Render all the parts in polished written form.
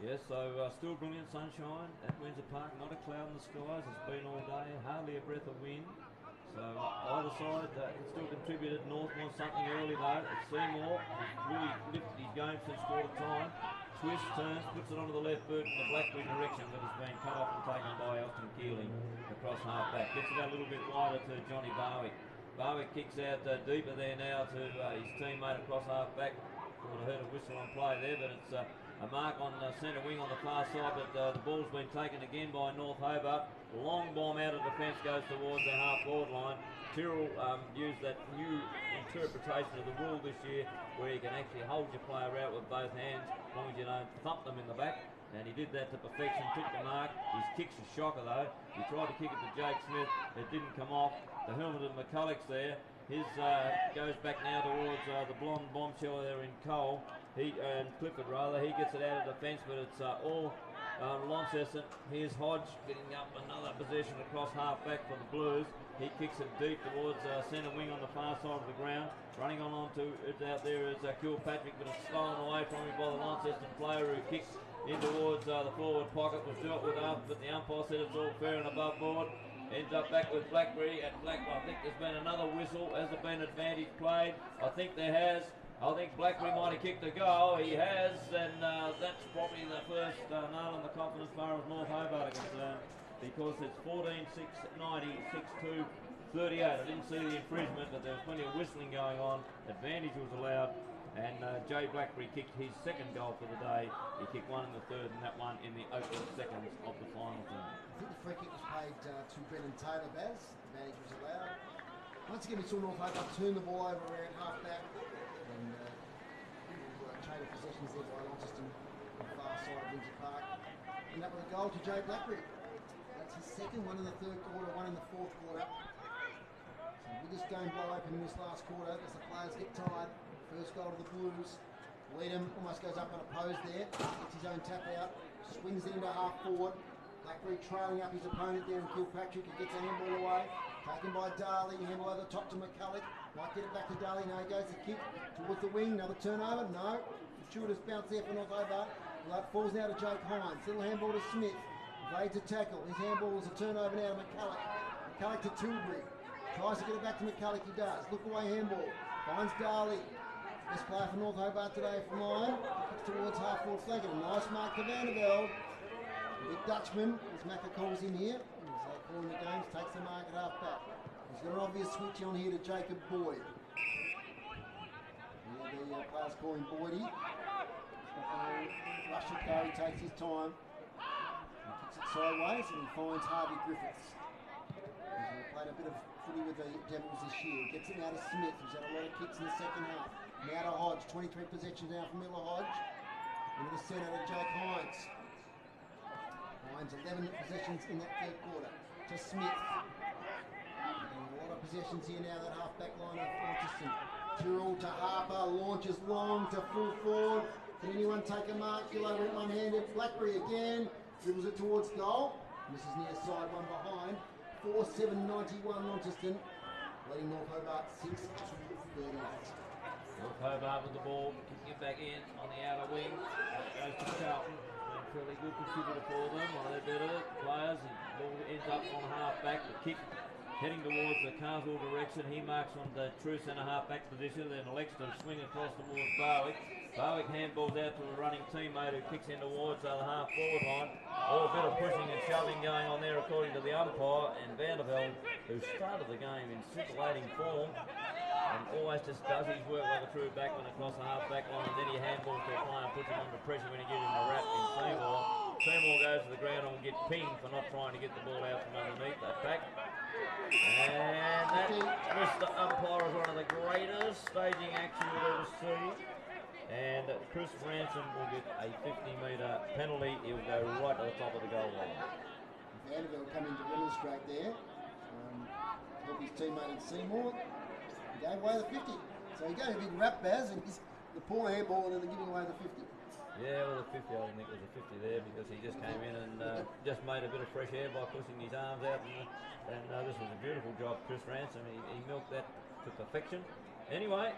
Yes, so still brilliant sunshine at Windsor Park, not a cloud in the skies. It's been all day, hardly a breath of wind. So either side can still contributed. North wants something early though. It's Seymour, who's really lifted his game since quarter time. Twists, turns, puts it onto the left boot in the Blackberry direction, but it's been cut off and taken by Austin Keeling across half back. Gets it out a little bit wider to Johnny Barwick. Barwick kicks out deeper there now to his teammate across half back. I heard a whistle on play there, but it's a mark on centre wing on the far side, but the ball's been taken again by North Hobart. Long bomb out of defence goes towards the half-forward line. Tyrrell used that new interpretation of the rule this year where you can actually hold your player out with both hands as long as you don't thump them in the back. And he did that to perfection, took the mark. His kick's a shocker though. He tried to kick it to Jake Smith, it didn't come off. The helmet of McCulloch's there. His goes back now towards the blonde bombshell there in Cole. Clifford rather. He gets it out of defence, but it's all Launceston. Here's Hodge getting up another possession across half back for the Blues. He kicks it deep towards centre wing on the far side of the ground. Running on to it out there is Kilpatrick, but it's stolen away from him by the Launceston player who kicks in towards the forward pocket. Was dealt with after, but the umpire said it's all fair and above board. Ends up back with Blackberry and I think there's been another whistle. Has there been advantage played? I think there has. I think Blackberry might have kicked the goal. He has, and that's probably the first nail in the coffin as far as North Hobart are concerned, because it's 14-6-90, 6-2-38. I didn't see the infringement, but there was plenty of whistling going on. Advantage was allowed, and Jay Blackberry kicked his second goal for the day. He kicked one in the third and that one in the opening seconds of the final term. I think the free kick was played to Brennan Taylor, Baz. Advantage was allowed. Once again, we saw North Hobart turn the ball over around half back. And trade of possessions there by Launceston on the far side of Windsor Park. And that was a goal to Jay Blackberry. That's his second, one in the third quarter, one in the fourth quarter. So we just don't blow open in this last quarter as the players get tired. First goal to the Blues. Leadham almost goes up unopposed there. Gets his own tap out. Swings it into half forward. Blackberry trailing up his opponent there in Kilpatrick. He gets a handball away. Taken by Darley. Handball over the top to McCulloch. Might get it back to Darley. No, he goes the kick towards the wing. Another turnover. No. Fortuitous bounce there for North Hobart. It falls now to Jake Hines. Little handball to Smith. Blades a tackle. His handball is a turnover now to McCulloch. McCulloch to Tilbury. Tries to get it back to McCulloch. He does. Look away handball. Finds Darley. Best player for North Hobart today for mine. Kicks towards half forward flank. A nice mark to Vandervelde. The big Dutchman, as Macca calls in here. As they call in the games, takes the mark at half back. He's got an obvious switch on here to Jacob Boyd. Here the players call him Boydie. Rush it go, he takes his time. He kicks it sideways and he finds Harvey Griffiths. He's played a bit of footy with the Devils this year. Gets it now to Smith, who's had a lot of kicks in the second half. Now to Hodge, 23 possessions now from Miller Hodge. Into the centre to Jake Hines. Hines 11 possessions in that third quarter. To Smith. And a lot of possessions here now, that half-back line of Launceston. Tyrrell to Harper, launches long to full forward. Can anyone take a mark? Gill over it one-handed. Blackberry again. Dribbles it towards goal. And this is near side, one behind. 4-7-91 Launceston. Leading North Hobart 6-38. North Hobart with the ball, kicking it back in on the outer wing. That goes to Charlton. Been a fairly good contributor for them. One of their better players. The ball ends up on half back. The kick heading towards the Carswell direction. He marks on the true centre half back position. Then elects to swing across towards Barwick. Barwick handballs out to a running teammate who kicks in towards the half forward line. All a bit of pushing and shoving going on there according to the umpire. And Vandervelde, who started the game in scintillating form, and always just does his work like a true backman across the half-back line, and then he handballs to a player and puts him under pressure when he gives him a wrap in Seymour. Seymour goes to the ground and will get pinged for not trying to get the ball out from underneath that pack. And that, Mr. Umpire, is one of the greatest staging action you'll ever see. And Chris Ransom will get a 50-metre penalty. He'll go right to the top of the goal line. Vandervelde coming to demonstrate there. Help his teammate in Seymour. Gave away the 50. So he gave a big rap, Baz, and he's the poor handball and then they're giving away the 50. Yeah, well, the 50, I didn't think it was a 50 there because he just came in and just made a bit of fresh air by pushing his arms out. And this was a beautiful job, Chris Ransom. He milked that to perfection. Anyway,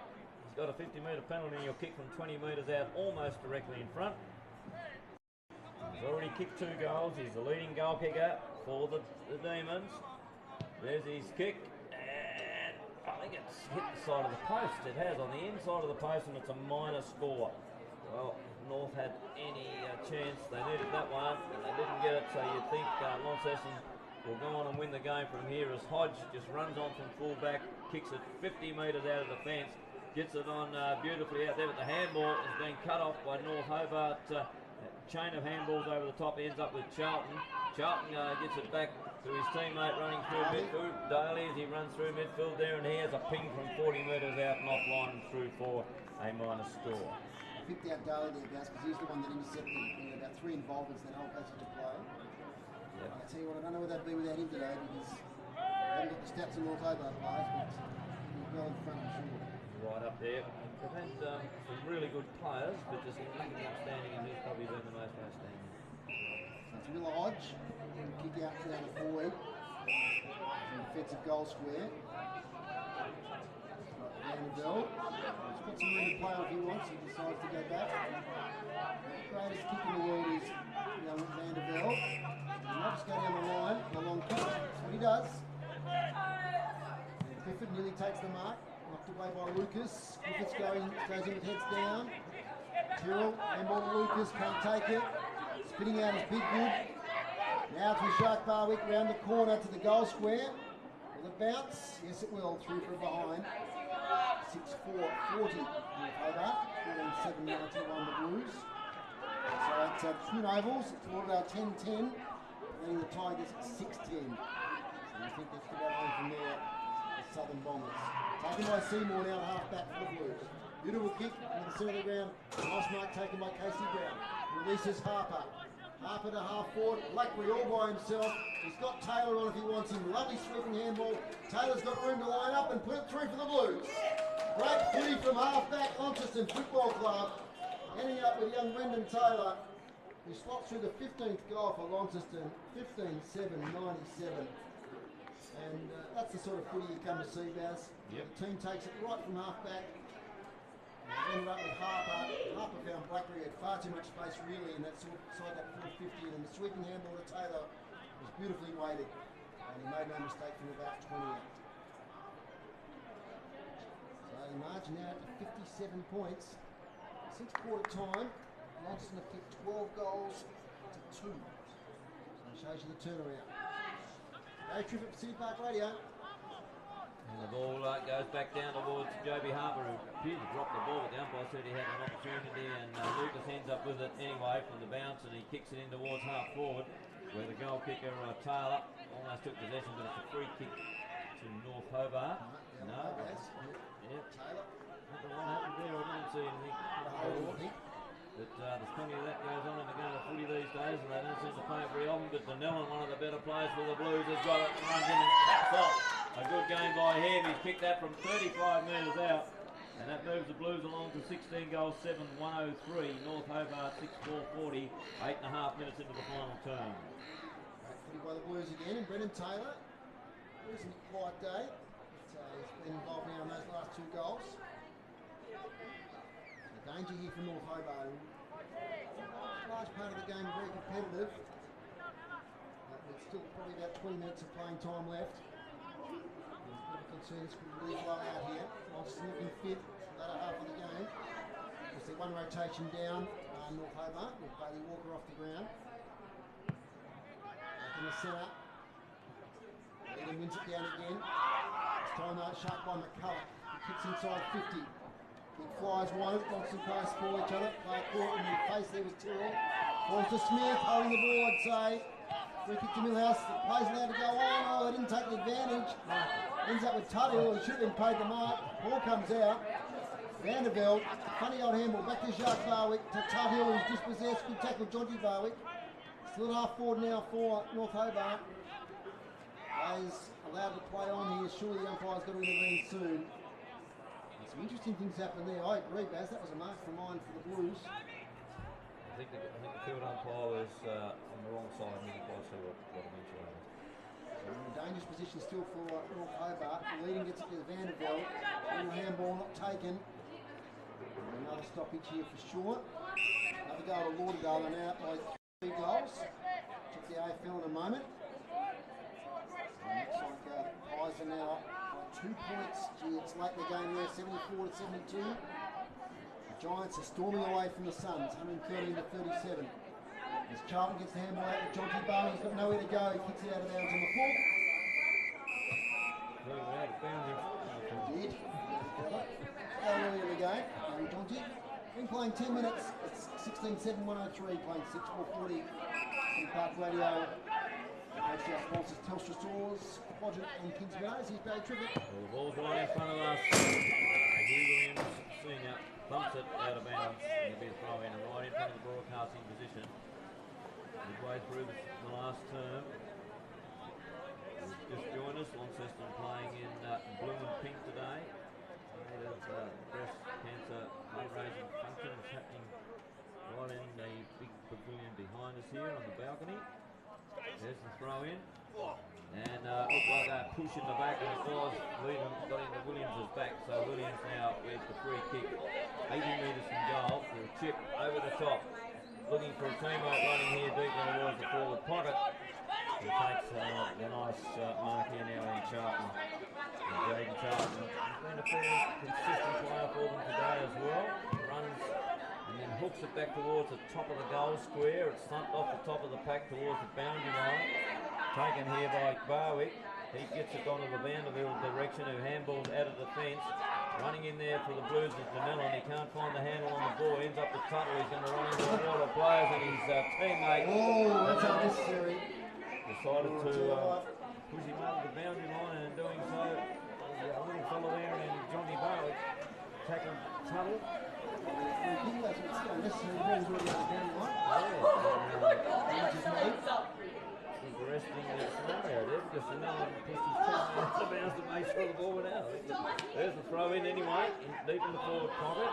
he's got a 50-metre penalty and he'll kick from 20 metres out almost directly in front. kicked 2 goals. He's the leading goal kicker for the Demons. There's his kick, and I think it's hit the side of the post. It has on the inside of the post, and it's a minor score. Well, North had any chance. They needed that one, and they didn't get it, so you'd think Launceston will go on and win the game from here as Hodge just runs on from full back, kicks it 50 metres out of the fence, gets it on beautifully out there, but the handball has been cut off by North Hobart. Chain of handballs over the top, ends up with Charlton. Charlton gets it back to his teammate running through midfield. Daly as he runs through midfield there, and he has a ping from 40 metres out and offline through for a minor score. I picked out Daly there, Baz, because he's the one that intercepted about 3 involvements in that whole passage of play. Yep. I tell you what, I don't know where they'd be without him today, because they haven't got the stats in North Hobart players, but he's well in front, I'm sure. Right up there. They've had some really good players, but just nothing outstanding, and he's probably been the most outstanding. So it's Miller Hodge, kick out down the forward, from defensive goal square. Vanderbilt, he's got some room to play on if he wants, he decides to go back. The greatest kick in the world is young Vanderbilt. He might just go down the line, a long kick, that's what he does. And Griffith nearly takes the mark. Knocked away by Lucas. Griffiths goes in with heads down. Tyrrell, handball to Lucas, can't take it. Spinning out is Big Good. Now to Shark Barwick round the corner to the goal square. Will it bounce? Yes, it will. Through from behind. 6-4, 40 in Hobart. 14-7, 91 the Blues. So it's twin ovals. It's Lauderdale 10-10. Leading the Tigers 6-10. So you think they should go home from there. Southern Bombers. Taken by Seymour now at half back for the Blues. Beautiful kick into the centre of the ground. Nice mark taken by Casey Brown. Releases Harper. Harper to half forward. Blackberry all by himself. He's got Taylor on if he wants him. Lovely sweeping handball. Taylor's got room to line up and put it through for the Blues. Great footy from half back Launceston Football Club. Ending up with young Brendan Taylor, who slots through the 15th goal for Launceston. 15-7, 97. And that's the sort of footy you come to see, Baz. Yep. The team takes it right from half back. Ended up with Harper. Harper found Blackberry had far too much space really in that side that 450, and the sweeping handball to Taylor was beautifully weighted. And he made no mistake from about 20 out. So the margin now to 57 points. Since quarter time, Launceston have kicked 12 goals to 2. So it shows you the turnaround. Hey, Triffett for City Park Radio. And the ball goes back down towards Joby Harper, who appeared to drop the ball, but the umpire said he had an opportunity, and Lucas ends up with it anyway from the bounce, and he kicks it in towards half forward, where the goal kicker Taylor almost took possession, but it's a free kick to North Hobart. No. Yep. Taylor. I don't know what happened there. I didn't see anything. But there's plenty of that goes on in the game of footy these days, and they don't seem to play it very often. But Danellen, one of the better players for the Blues, has got it and runs in and taps off. A good game by him. He's kicked that from 35 metres out, and that moves the Blues along to 16 goals, 7, 103. North Hobart 6-4, 40. 8.5 minutes into the final term. Great footy by the Blues again, and Brendan Taylor. It wasn't a quiet day, but he's been involved now in those last 2 goals. Danger here for North Hobart. Large part of the game very competitive. There's still probably about 20 minutes of playing time left. There's a bit of concern this could really blow out here. Launceston looking fit for the latter half of the game. We'll see one rotation down North Hobart with Bailey Walker off the ground. Back in the centre. Eden wins it down again. This time sharp by McCulloch. He kicks inside 50. Big flies wanted, Launceston pass for each other. Play caught in the face there was Tyrrell. Falls to Smith, holding the board, say. Free kick to Millhouse, the play's allowed to go on. Oh, they didn't take the advantage. Ends up with Tuthill, who should have been paid the mark. Ball comes out. Vanderbilt, funny old handball, back to Jacques Barwick, to Tuthill, who's dispossessed. Good tackle, Georgie Barwick. Still at half forward now for North Hobart. Is allowed to play on here. Surely the umpire's got to intervene soon. Some interesting things happen there. I agree, Baz. That was a mark for mine for the Blues. I think the field umpire was on the wrong side, and didn't quite see what eventually happened. So in a dangerous position still for North Hobart. The leading gets it to Vanderbilt. Little handball not taken. And another stoppage here for sure. Another goal to Lauderdale and out by 3 goals. Check the AFL in a moment. Looks like Pies are now by 2 points. Gee, it's late in the game there, 74 to 72. The Giants are storming away from the Suns, 113 to 37. As Charlton gets the handball out to Jonty Barr, he's got nowhere to go. He kicks it out of bounds on the full. He did. Early in the game, Jonty. Been playing 10 minutes. It's 16-7, 103, playing 6-4-40 in Park Radio. HCL sponsors Telstra Stores, Quadrant and Kings Meadows. Here's Barry Tribbett. Well, the ball's right in front of us. Hugh Williams, senior, thumps it out of bounds. There'll be a throw in right in front of the broadcasting position. Midway through the last term. Just joined us, Launceston playing in blue and pink today. Breast cancer fundraising function is happening right in the big pavilion behind us here on the balcony. There's the throw in. And looked like that push in the back, and it was leading, got into Williams' back. So Williams now with the free kick, 80 metres from goal, for a chip over the top. Looking for a teammate running here deep in towards the forward pocket. He takes the nice mark here now in Charlton. And Jaden Charlton has been a fairly consistent player for them today as well. Runs and then hooks it back towards the top of the goal square. It's thumped off the top of the pack towards the boundary line. Taken here by Barwick. He gets it onto the Vanderbilt direction, who handballs out of the fence. Running in there for the Blues is Danella, and he can't find the handle on the ball. Ends up with Tuttle. He's going to run into a wall of players, and his teammate. Oh, that's unnecessary. Decided to push him over the boundary line, and in doing so, a little fellow there and Johnny Barwick tackling Tuttle. Interesting scenario there, because Danella pushed his teammate out of bounds to make sure the ball went out. There's the throw in anyway, deep in the forward pocket.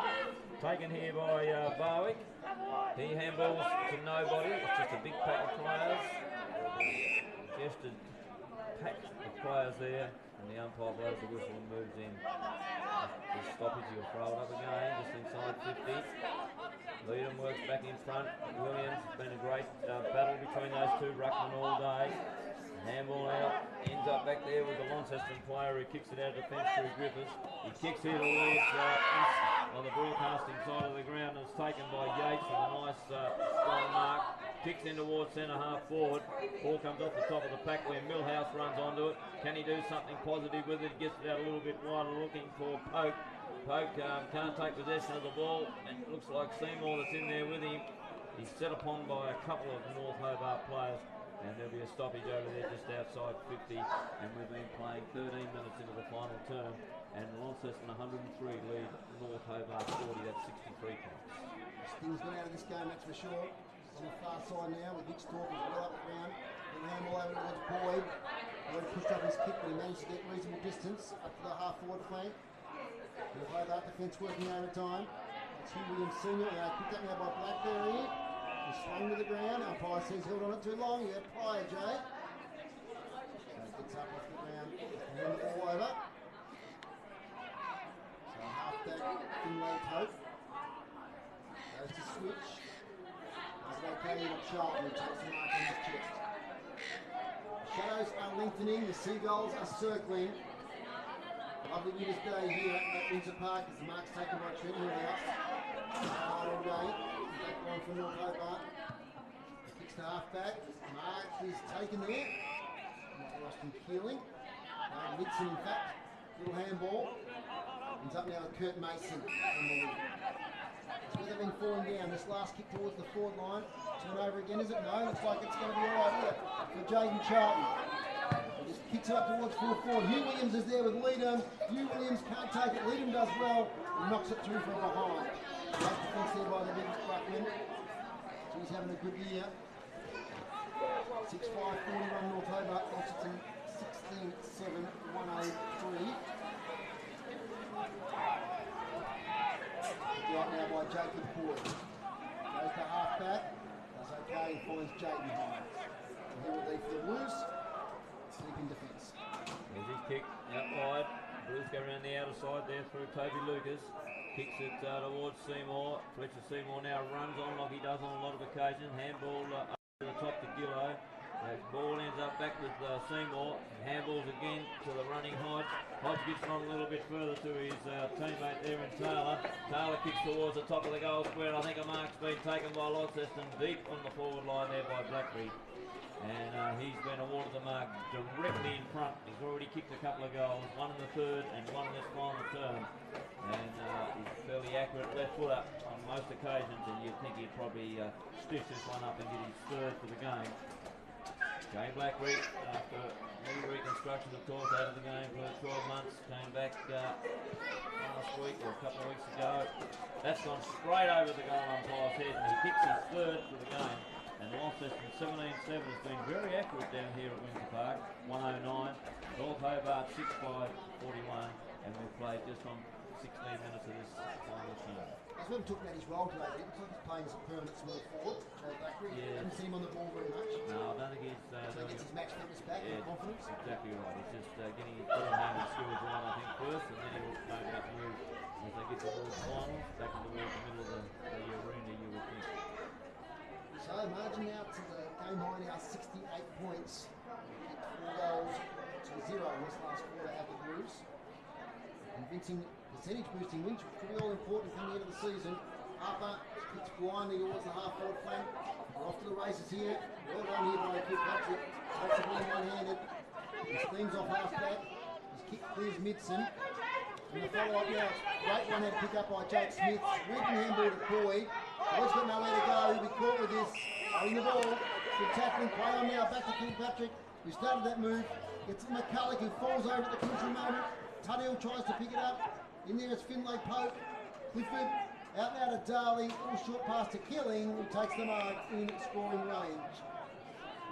Taken here by Barwick. He handballs to nobody. It's just a big pack of players. Suggested pack of players there, and the umpire blows the whistle and moves in. The stoppage, he'll throw it up again, just inside 50. Leadham works back in front. Williams, it's been a great battle between those two ruckmen all day. Handball out, ends up back there with the Launceston player who kicks it out of the fence through Griffiths. He kicks here towards on the broadcasting side of the ground, and it's taken by Yates with a nice strong mark. Kicks in towards centre half forward. Ball comes off the top of the pack where Millhouse runs onto it. Can he do something positive with it? Gets it out a little bit wider, looking for Poke. Poke can't take possession of the ball. It looks like Seymour that's in there with him. He's set upon by a couple of North Hobart players, and there'll be a stoppage over there just outside 50, and we've been playing 13 minutes into the final term, and Launceston 103 lead North Hobart 40. That's 63 points. Sting's got out of this game, that's for sure. On the far side now with Vic Stork is well up the ground. The handball over towards Boyd. Boyd pushed up his kick, but he managed to get reasonable distance up to the half forward flank. The Hobart defence working overtime. It's Hugh Williams Senior. Picked up now by Blackberry. He's swung to the ground. Umpire says held on it too long. You have prior, Jay. So he gets up off the ground. Hand the ball over. So halfback Finlay Pope goes to switch. Does it okay with Charlton, who takes the mark on his chest. The shadows are lengthening. The seagulls are circling. Lovely winter's day here at Windsor Park as the mark's taken by Trent Millhouse. All day. Back line for North Hobart. Kicks to half back. Mark is taken there. Not lost in Keeling. Midson, in fact. Little handball. Ends up now with Kurt Mason on the wing. So they've been falling down. This last kick towards the forward line. Turn over again, is it? No. Looks like it's going to be alright here for Jaden Charlton. He just kicks it up towards full forward. Hugh Williams is there with Leadham. Hugh Williams can't take it. Leadham does well. He knocks it through from behind. Great defence there by the big ruckman. He's having a good year. 6-5-41 North Hobart. Launceston 16-7, 103. Right now by Jacob Ford. Goes to half back. Does okay and finds Jaden Hines. And he will leave for the Blues. Sleeping defence. There's his kick out wide. Blues go around the outer side there through Toby Lucas. Kicks it towards Seymour. Fletcher Seymour now runs on like he does on a lot of occasions. Handball to the top to Gillo. Ball ends up back with Seymour. Handballs again to the running Hodge. Hodge gets on a little bit further to his teammate there in Taylor. Taylor kicks towards the top of the goal square. I think a mark's been taken by Launceston deep on the forward line there by Blackberry. And he's been awarded the mark directly in front. He's already kicked a couple of goals, one in the third and one in this final term. And he's fairly accurate left foot up on most occasions, and you'd think he'd probably stitch this one up and get his third for the game. Jay Blackberry, after new reconstruction, of course, out of the game for 12 months, came back last week or a couple of weeks ago. That's gone straight over the goal umpire's head, and he kicks his third for the game. And Launceston 17-7 has been very accurate down here at Windsor Park, 109. North Hobart 6-5, 41, and we've played just on 16 minutes of this final term. I was talking about his role today. It looks like he's playing as a permanent small forward. Yeah. Haven't seen him on the ball very much. No, I don't think he's... so he gets his match fitness back and confidence. Exactly right. He's just getting his ball handling skills right, I think, first, and then he'll no doubt move as they get towards the finals, back towards the middle of the arena, you would think. So margin now to the game high now, 68 points. 4 goals to 0 in this last quarter out the Blues. Convincing percentage boosting wins, which could be all important coming into the season. Harper kicks blindly towards the half forward flank. We're off to the races here. Well done here by Kilpatrick. Takes the ball one-handed. He steams off half back. His kick clears Midson. And the follow-up now, great one-hand pick up by Jake Smith. Sweeping handball to Coy. Boy's got nowhere to go. He'll be caught with this. Holding the ball. Good tackling. Play on now. Back to Kilpatrick, who started that move. Gets to McCulloch, who falls over at the crucial moment. Tunnell tries to pick it up. In there is Finlay Pope. Clifford out now to Darley. Little short pass to Killing, who takes the mark in scoring range.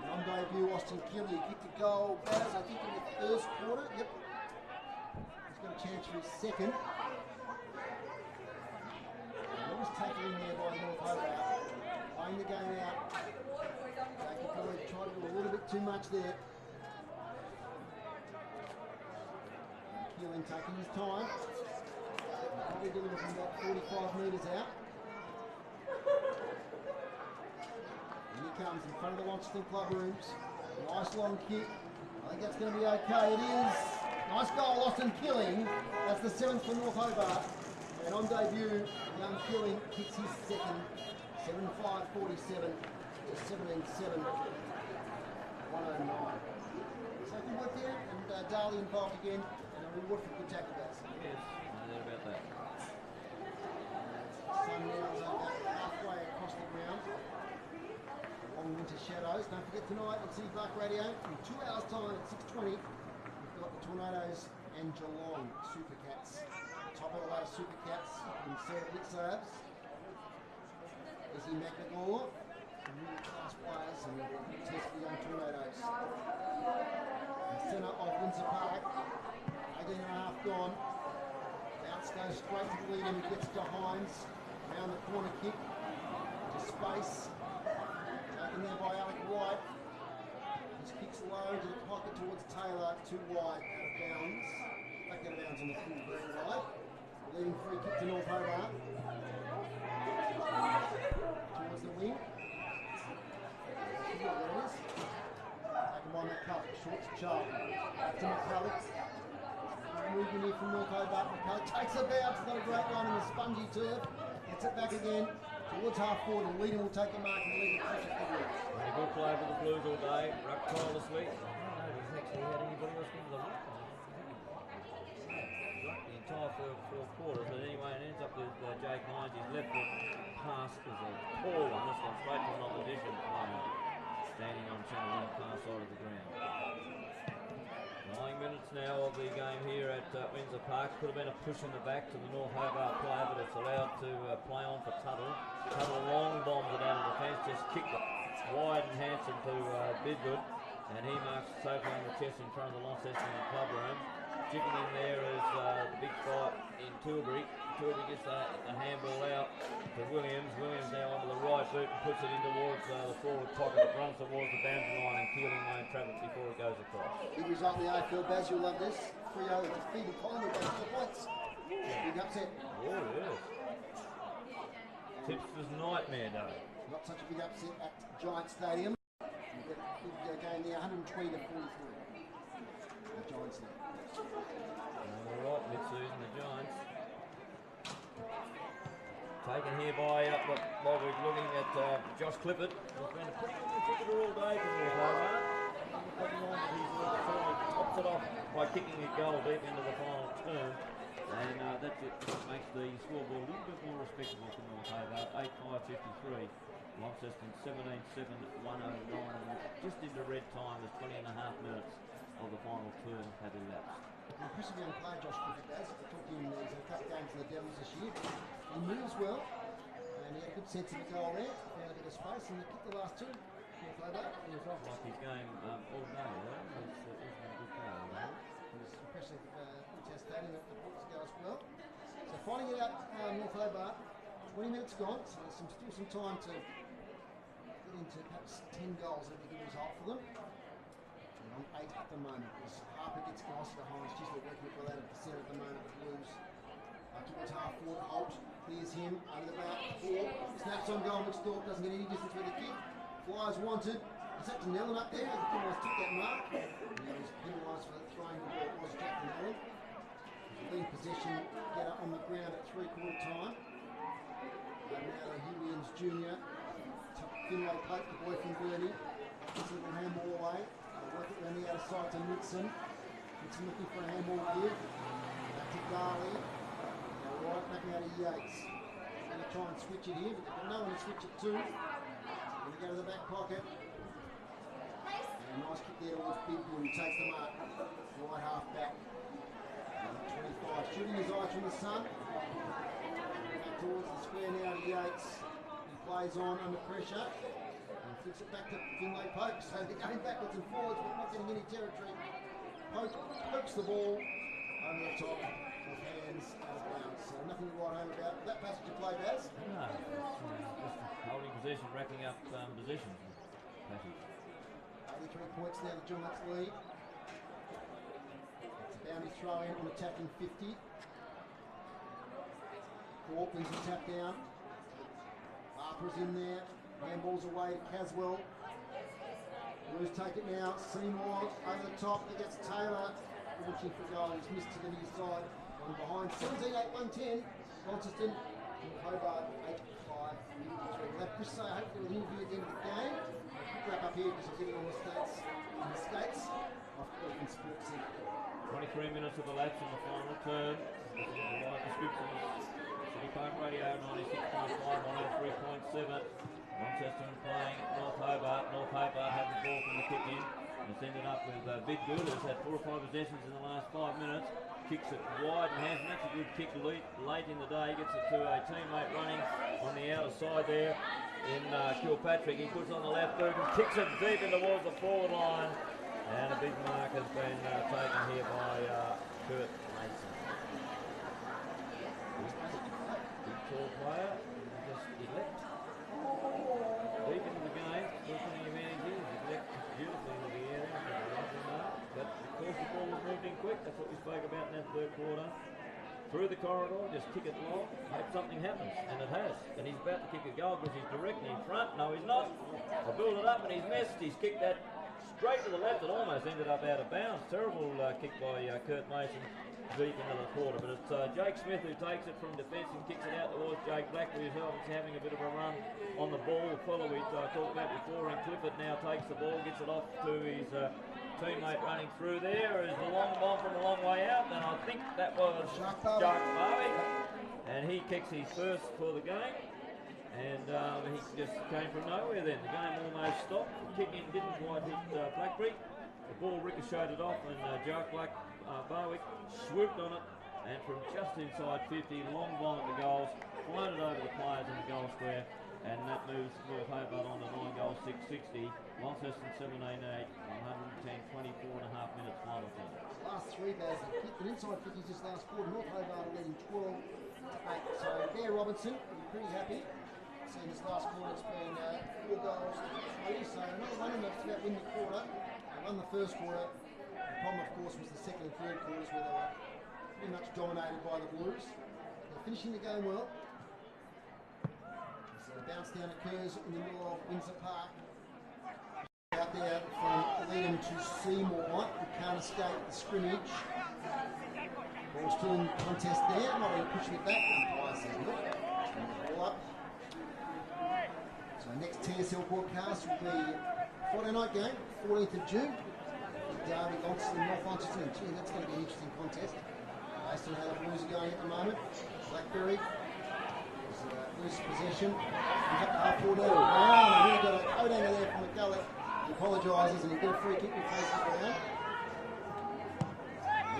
And on debut, Austin Killing kicked a goal. Baz, I think, in the first quarter. Yep. He's got a chance for his second. Nice tackling there by North Hobart. Playing the game out. They could probably try to do a little bit too much there. Keeling taking his time. Probably delivering from about 45 metres out. And he comes in front of the Launceston club rooms. Nice long kick. I think that's going to be okay. It is. Nice goal, Austin Killing. That's the 7th for North Hobart. And on debut, young Killing kicks his second. 7-5-47 to 17-7. 109. So good work there. And Darley involved again. Reward for good tackle bats. Yes, no doubt about that. Sun now is about halfway across the ground. Long winter shadows. Don't forget tonight on City Park Radio, in 2 hours time at 6:20, we've got the Tornadoes and Geelong Super Cats. Top of the ladder Super Cats in Sarah Blitzabs. Izzy McNagall, some really class players, and we'll test the young Tornadoes. The centre of Windsor Park. 18.5 gone. Bounce goes straight to the lead and it gets to Hines. Around the corner kick to space. Taken there by Alec White. His kick's low to the pocket towards Taylor. Too wide, out of bounds. Back out of bounds on the full very wide. Leading free kick to North Hobart. Towards the wing. There it is. Taken by McCulloch. Short to Charlton. Back to McCulloch. Moving here from North Hobart. McCulloch takes a bounce. Not a great one in the spongy turf. Gets it back again towards half forward. And Leading will take the mark and lead the pressure for the Blues. Very good play for the Blues all day. Ruck tirelessly. I don't know if he's actually had anybody else into the ruck. The entire fourth quarter. But anyway, it ends up with Jake Hines. His left foot pass is a poor one. This one straight to an opposition player. Standing on centre wing, far side of the ground. 9 minutes now of the game here at Windsor Park. Could have been a push in the back to the North Hobart player, but it's allowed to play on for Tuttle. Tuttle long bombs it out of the fence, just kicked it wide and handsome to Bidgood, and he marks safely on the chest in front of the Launceston club room. Chipping in there is the big fight in Tilbury. Tilbury gets the handball out to Williams. Williams now onto the right boot and puts it in towards the forward pocket. It runs towards the boundary line and Keeling won't trap it before it goes across. Big result in the AFL, Baz, you'll love this. 3-0 defeated Collingwood by 4 points. Big upset. Oh, it is. Tipster's nightmare day. Not such a big upset at Giant Stadium. big game there, 120 to 43. The Giants now. All right, mid-season, the Giants. Taken here by while we're looking at Josh Clifford. He's been a pretty good cricketer all day for North Hobart. He's certainly tops it off by kicking a goal deep into the final term. And that just makes the scoreboard a little bit more respectable for North Hobart. 8-5-53. Launceston 17-7-109. Just into red time as 20 and a half minutes of the final term had elapsed. Impressive young player, Josh Clifford does. I talked to him, he's had a couple of games in the Devils this year. He moves well, and he had a good sense of the goal there. Found a bit of space, and he kicked the last two. North Hobart. He was off like his game all day, right? He's been a good player, right? It was impressive test-dating at the books go as well. So finding it out, North Hobart, 20 minutes gone, so there's still some time to get into perhaps 10 goals. That'd be a good result for them. And on 8 at the moment, as Harper gets closer to Hines. She's working well out of the centre at the moment, the Blues. Towards half forward, Holt clears him under the back, 4, snaps on goal, McStorp doesn't get any distance with the kick. Flyers wanted. He's had to nail it up there, but the almost took that mark. Now he's penalised for throwing the ball. It was Jack Allen. Lead possession, get up on the ground at 3/4 time. Now Hugh Williams Jr. took Finlay Pope, the boy from Burnie. Gets a little handball away. Work it around the outer side to Nixon. Nixon looking for a handball here. Back to Darley. Right, backing out of Yates. Going to try and switch it here, but they've got no one to switch it to. Going to go to the back pocket. And a nice kick there towards Big Blue, who takes the mark. Right half back. 25. Shooting his eyes from the sun. Back towards the square now to Yates. He plays on under pressure. And flicks it back to Finlay Pope. So they're going backwards and forwards, but not getting any territory. Pope pokes the ball over the top. Hands out of bounds, so nothing to write home about. That passage of play, Baz? No, just holding possession, racking up positions. Passage. 83 points now to Giants lead. It's a boundary throw in on attacking 50. Auckland's a tap down. Harper's in there. Handballs away to Caswell. Blues take it now. Seymour over the top against Taylor. Launching for goal. He's missed to the near side. Behind 17-8-110, Launceston, Hobart 8-5. We'll have Chris say, hopefully, we'll interview at the end of the game. Quick wrap up here because we're getting all the skates off Auckland Sports Centre. 23 minutes of elapsed in the final term. Live descriptions. City Park Radio 96.5, 103.7. Launceston playing North Hobart. North Hobart having the ball from the kick in. It's ended up with Big Good, who's had 4 or 5 possessions in the last 5 minutes. Kicks it wide and has that's a good kick late in the day. Gets it to a teammate running on the outer side there in Kilpatrick. He puts on the left boot and kicks it deep in towards the forward line. And a big mark has been taken here by Kurt Mason. Big tall player. He leapt deep into the game. First thing advantage is he leapt beautifully into the area. But of course the ball was moved in quick. That's what we spoke about in that third quarter. Through the corridor, just kick it long, hope something happens, and it has. And he's about to kick a goal because he's directly in front. No, he's not. I build it up and he's missed. He's kicked that straight to the left. It almost ended up out of bounds. Terrible kick by Kurt Mason deep into the quarter. But it's Jake Smith who takes it from defence and kicks it out towards Jake Blackley, who's having a bit of a run on the ball. The fellow we talked about before, and Clifford now takes the ball, gets it off to his teammate running through there. Is the long bomb from a long way out, and I think that was Jacques Barwick. And he kicks his first for the game. And he just came from nowhere then. The game almost stopped. The kick in didn't quite hit Blackberry. The ball ricocheted off and Jacques Barwick swooped on it. And from just inside 50, long bomb at the goals, floated over the players in the goal square. And that moves North Hobart on to 9 goals, 660. Launceston 17-8, 110, 24 and a half minutes final time. Last 3 Baz, they kicked an inside 50s this last quarter. North Hobart are leading 12-8. So Bear Robinson will be pretty happy. Seeing this last quarter, it's been 4 goals to 3. So another one enough to win the quarter. They won the first quarter. The problem, of course, was the second and third quarters where they were pretty much dominated by the Blues. They're finishing the game well. So the bounce down occurs in the middle of Windsor Park. Out there going to Seymour, who can't escape the scrimmage. Ball still in contest there, not really pushing it back. Umpire says look, ball up. So next TSL broadcast will be Friday night game, 14th of June. Derby, Launceston, North Launceston. Gee, that's going to be an interesting contest. Based on how the Blues are going at the moment. Blackberry loses possession. He's up to half forward there. Brown, and really got a coat angle there from McCulloch. He apologises and he got a free kick and faces it down.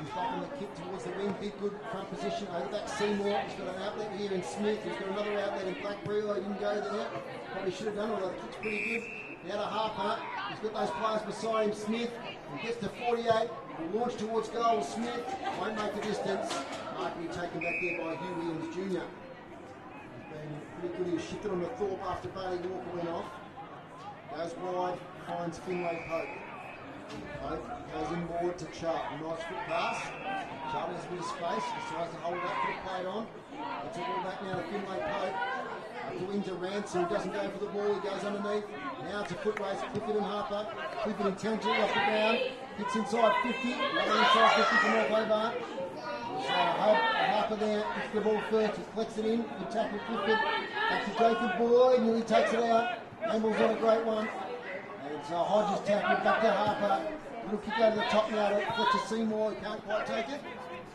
He's back on the kick towards the wing. Big good front position. Over back Seymour. He's got an outlet here in Smith. He's got another outlet in Blackberry. He didn't go there. Probably should have done, although the kick's pretty good. Now to Harper. He's got those players beside him. Smith. He gets to 48. Will launch towards goal. Smith won't make the distance. Might be taken back there by Hugh Williams Jr. He's been pretty good. He was shifted on the Thorpe after Bailey Walker went off. Goes wide. Finds Finlay Pope. Pope goes inboard to Charlton. Nice foot pass. Charlton has a bit of space. Decides to hold it up, put it played on. It's a ball back now to Finlay Pope. Up to wing to Ransom. He doesn't go for the ball. He goes underneath. Now it's a foot race. Clifford and Harper. Clifford intelligently off the ground. Hits inside 50. Another inside 50 from North Hobart. Harper there. Gets the ball first. He collects it in. Good tackle Clifford. Back to Jacob Boyd. Nearly takes it out. Amble's on a great one. It's Hodges tackle. Back to Harper. Little kick over the top now to Fletcher Seymour. He can't quite take it.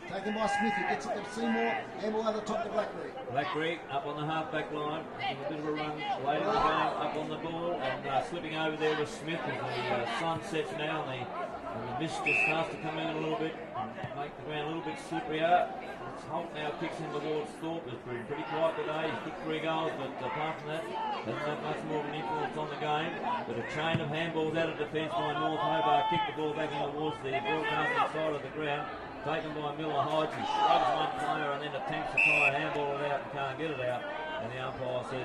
Taken by Smith, he gets it to Seymour, and we'll have the top to Blackberry. Blackberry up on the half-back line, making a bit of a run late in the game, up on the ball, and slipping over there with Smith as the sun sets now, and the mist just starts to come in a little bit, and make the ground a little bit slipperier. Holt now kicks in towards Thorpe, has been pretty quiet today, he's kicked 3 goals, but apart from that, doesn't have much more of an influence on the game. But a chain of handballs out of defence by North Hobart, kicked the ball back in towards the broadcasting side of the ground. Taken by Miller Hodge, he scrubs one player and then attempts to try and handball it out and can't get it out. And the umpire says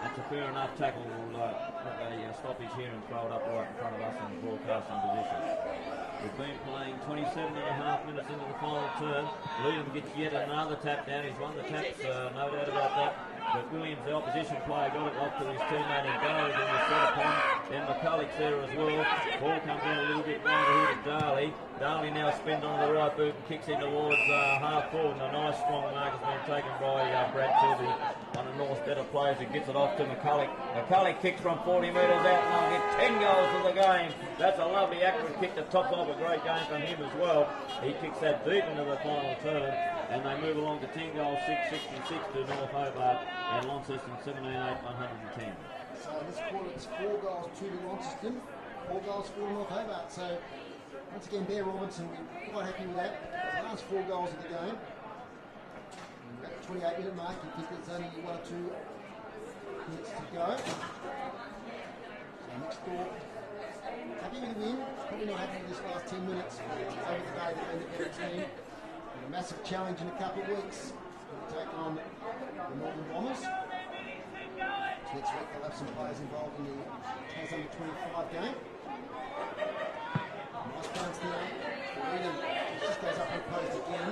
that's a fair enough tackle. We'll put a stoppage here and throw it up right in front of us in the broadcasting position. We've been playing 27.5 minutes into the final term. Leadham gets yet another tap down. He's won the taps, no doubt about that. But Williams, the opposition player, got it off to his teammate and goes and was set upon. Then McCulloch's there as well. Ball comes in a little bit wider here to Darley. Darley now spins onto the right boot and kicks in towards half forward. And a nice strong mark has been taken by Brad Tilby, one of North's better players, who gets it off to McCulloch. McCulloch kicks from 40 metres out and they'll get 10 goals for the game. That's a lovely accurate kick that tops off a great game from him as well. He kicks that deep into the final term. And they move along to 10 goals, 666 to North Hobart, and Launceston 17-8, 110. So this quarter it's 4 goals, 2 to Launceston, 4 goals, 4 to North Hobart. So once again, Bear Robinson, we're quite happy with that. The last 4 goals of the game. And we're at the 28-minute mark. You think there's only 1 or 2 minutes to go. So next door, happy with the win. Probably not happy with this last 10 minutes. Over the day, they've been the better team. A massive challenge in a couple of weeks. We'll take on the Northern Bombers. Next week they'll have some players involved in the Tas under 25 game. Nice bounce there. Freedom just goes up and post again.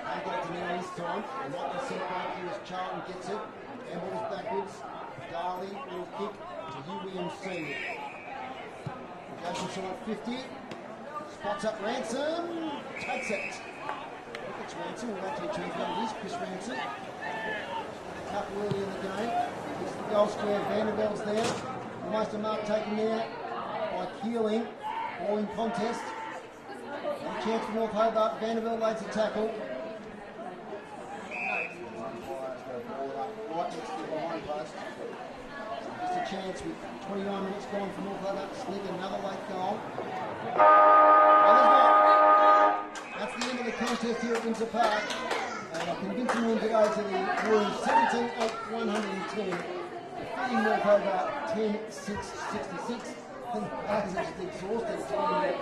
They got it to now this time. And what they send it back here as Charlton gets it. And balls backwards. Darley, little kick to Hugh Williams Senior. Goes inside 50. Spots up Ransom. Takes it. It's Ransom, we'll actually change what it is, Chris Ransom. A couple early in the game. Gets the goal square, Vanderbilt's there. Almost a mark taken there by Keeling. Ball in contest. And a chance for North Hobart. Vanderbilt lays the tackle. Right next to the behind post. Just a chance with 29 minutes gone for North Hobart to sneak another late goal. Well, there's not. That's the end of the contest here at Windsor Park. And a convincing win today to the Blues, 17-8, 110. Defeating North Hobart 10-6, 66. I think the players are just exhausted.